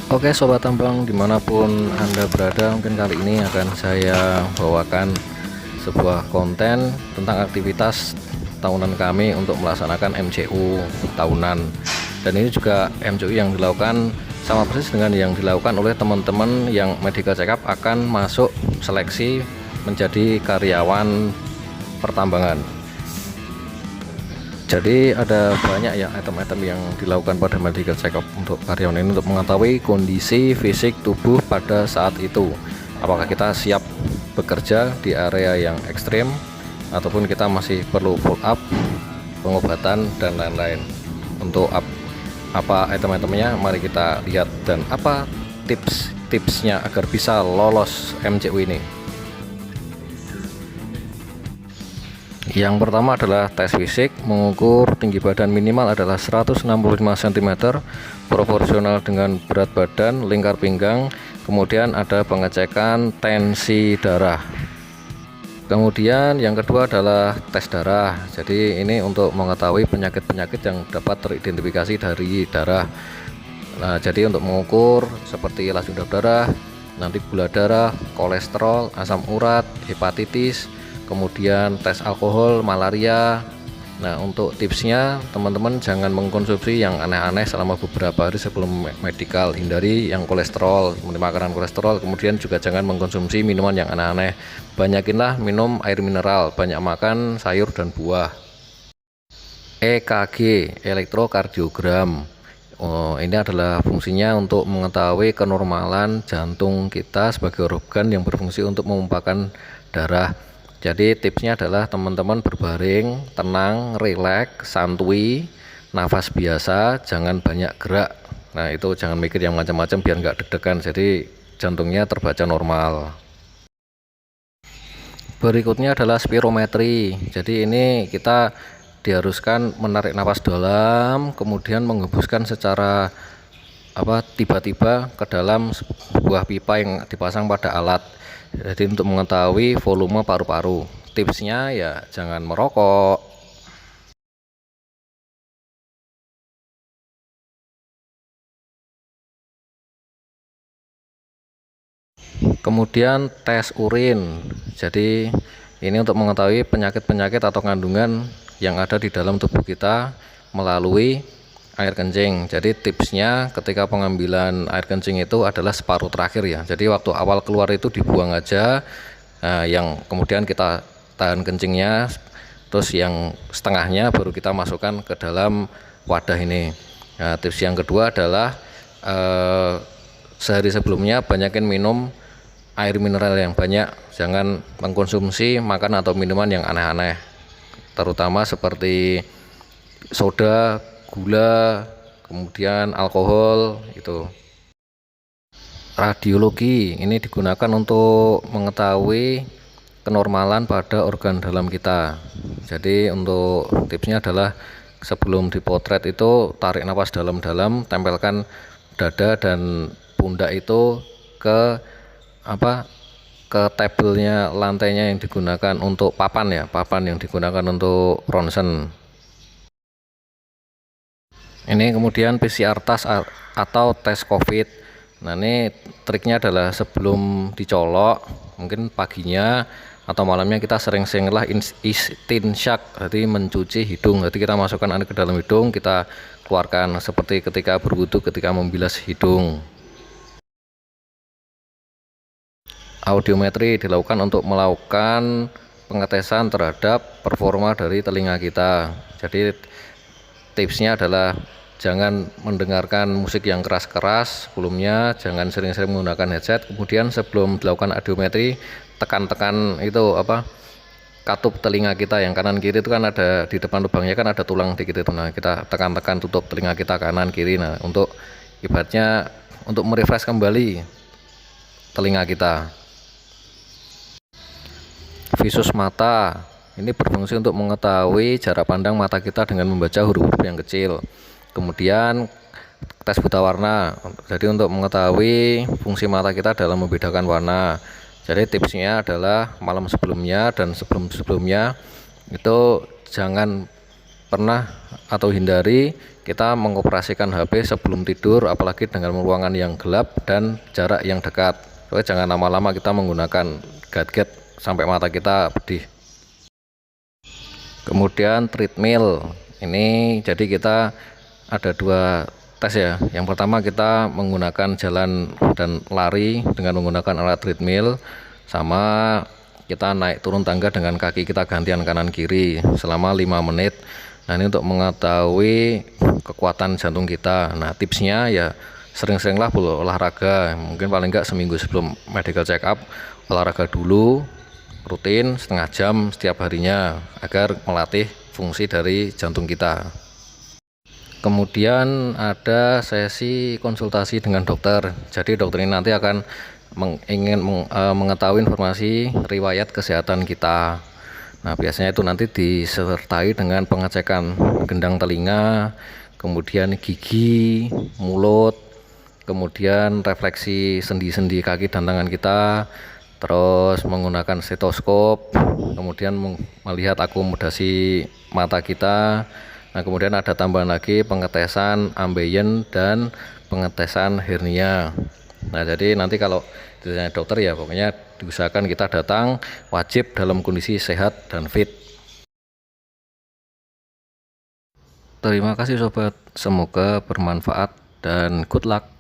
Oke sobat tambang, dimanapun anda berada, mungkin kali ini akan saya bawakan sebuah konten tentang aktivitas tahunan kami untuk melaksanakan MCU tahunan. Dan ini juga MCU yang dilakukan sama persis dengan yang dilakukan oleh teman-teman yang medical check up akan masuk seleksi menjadi karyawan pertambangan. Jadi ada banyak ya item-item yang dilakukan pada medical check up untuk karyawan ini untuk mengetahui kondisi fisik tubuh pada saat itu, apakah kita siap bekerja di area yang ekstrim ataupun kita masih perlu follow up, pengobatan dan lain-lain. Untuk apa item-itemnya, mari kita lihat, dan apa tips-tipsnya agar bisa lolos MCU ini. Yang pertama adalah tes fisik, mengukur tinggi badan minimal adalah 165 cm proporsional dengan berat badan, lingkar pinggang. Kemudian ada pengecekan tensi darah. Kemudian yang kedua adalah tes darah. Jadi ini untuk mengetahui penyakit-penyakit yang dapat teridentifikasi dari darah. Nah, jadi untuk mengukur seperti laju darah, nanti gula darah, kolesterol, asam urat, hepatitis, kemudian tes alkohol, malaria. Nah, untuk tipsnya, teman-teman jangan mengkonsumsi yang aneh-aneh selama beberapa hari sebelum medical. Hindari yang kolesterol, makanan kolesterol. Kemudian juga jangan mengkonsumsi minuman yang aneh-aneh. Banyakinlah minum air mineral, banyak makan sayur dan buah. EKG, elektrokardiogram. Ini adalah fungsinya untuk mengetahui kenormalan jantung kita sebagai organ yang berfungsi untuk memompakan darah. Jadi tipsnya adalah teman-teman berbaring, tenang, rileks, santuy, nafas biasa, jangan banyak gerak. Nah, itu jangan mikir yang macam-macam biar nggak deg-degan, jadi jantungnya terbaca normal. Berikutnya adalah spirometri. Jadi ini kita diharuskan menarik nafas dalam, kemudian menghembuskan secara tiba-tiba ke dalam sebuah pipa yang dipasang pada alat. Jadi untuk mengetahui volume paru-paru, tipsnya ya jangan merokok. Kemudian tes urin. Jadi ini untuk mengetahui penyakit-penyakit atau kandungan yang ada di dalam tubuh kita melalui air kencing. Jadi tipsnya ketika pengambilan air kencing itu adalah separuh terakhir ya. Jadi waktu awal keluar itu dibuang aja, yang kemudian kita tahan kencingnya, terus yang setengahnya baru kita masukkan ke dalam wadah ini. Nah, tips yang kedua adalah sehari sebelumnya banyakin minum air mineral yang banyak, jangan mengkonsumsi makan atau minuman yang aneh-aneh, terutama seperti soda, gula, kemudian alkohol. Itu radiologi ini digunakan untuk mengetahui kenormalan pada organ dalam kita. Jadi untuk tipsnya adalah sebelum dipotret itu tarik nafas dalam-dalam, tempelkan dada dan pundak itu ke tabelnya, lantainya yang digunakan untuk papan yang digunakan untuk ronsen. Ini kemudian PCR test atau tes COVID. Nah, ini triknya adalah sebelum dicolok, mungkin paginya atau malamnya kita sering-seringlah istinsyak, jadi mencuci hidung. Jadi kita masukkan air ke dalam hidung, kita keluarkan seperti ketika berwudu, ketika membilas hidung. Audiometri dilakukan untuk melakukan pengetesan terhadap performa dari telinga kita. Jadi tipsnya adalah jangan mendengarkan musik yang keras-keras sebelumnya, jangan sering-sering menggunakan headset. Kemudian sebelum dilakukan audiometri, tekan-tekan itu katup telinga kita yang kanan kiri itu kan ada di depan lubangnya kan ada tulang dikit itu. Nah, kita tekan-tekan tutup telinga kita kanan kiri. Nah, untuk ibaratnya untuk merefresh kembali telinga kita. Visus mata ini berfungsi untuk mengetahui jarak pandang mata kita dengan membaca huruf-huruf yang kecil. Kemudian tes buta warna, jadi untuk mengetahui fungsi mata kita dalam membedakan warna. Jadi tipsnya adalah malam sebelumnya dan sebelum-sebelumnya itu jangan pernah atau hindari kita mengoperasikan HP sebelum tidur, apalagi dengan ruangan yang gelap dan jarak yang dekat. Oke, jangan lama-lama kita menggunakan gadget sampai mata kita pedih. Kemudian treadmill ini, jadi kita ada 2 tes ya. Yang pertama kita menggunakan jalan dan lari dengan menggunakan alat treadmill, sama kita naik turun tangga dengan kaki kita gantian kanan kiri selama 5 menit. Nah, ini untuk mengetahui kekuatan jantung kita. Nah, tipsnya ya sering-seringlah olahraga, mungkin paling enggak seminggu sebelum medical check up olahraga dulu, rutin setengah jam setiap harinya agar melatih fungsi dari jantung kita. Kemudian ada sesi konsultasi dengan dokter. Jadi dokter ini nanti akan ingin mengetahui informasi riwayat kesehatan kita. Nah, biasanya itu nanti disertai dengan pengecekan gendang telinga, kemudian gigi, mulut, kemudian refleksi sendi-sendi kaki dan tangan kita, terus menggunakan stetoskop, kemudian melihat akomodasi mata kita. Nah, kemudian ada tambahan lagi pengetesan ambeien dan pengetesan hernia. Nah, jadi nanti kalau ditanya dokter ya pokoknya diusahakan kita datang wajib dalam kondisi sehat dan fit. Terima kasih sobat, semoga bermanfaat dan good luck.